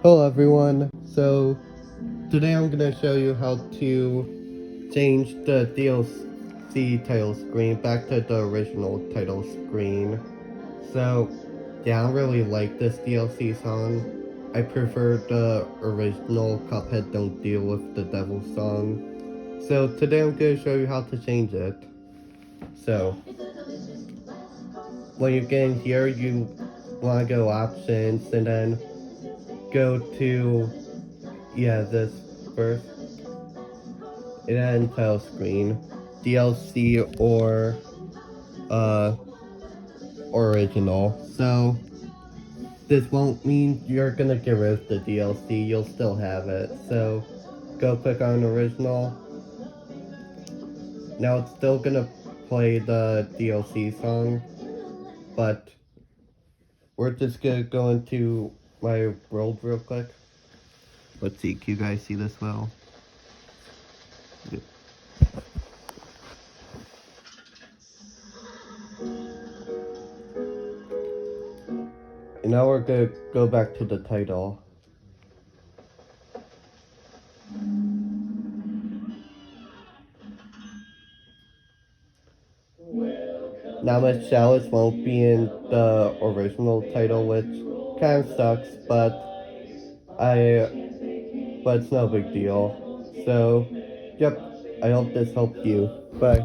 Hello everyone, so today I'm going to show you how to change the DLC title screen back to the original title screen. So yeah, I don't really like this DLC song. I prefer the original Cuphead Don't Deal with the Devil song. So today I'm going to show you how to change it. So when you get in here, you want to go options and then go to this first. It had title screen, DLC uh original. So this won't mean you're gonna get rid of the DLC. You'll still have it. So go click on original. Now it's still gonna play the DLC song, but we're just gonna go into my world real quick. Let's see. Can you guys see this well? And now we're gonna go back to the title. Now much challenge won't be in the original title, which kind of sucks, but it's no big deal. So, yep, I hope this helped you. Bye.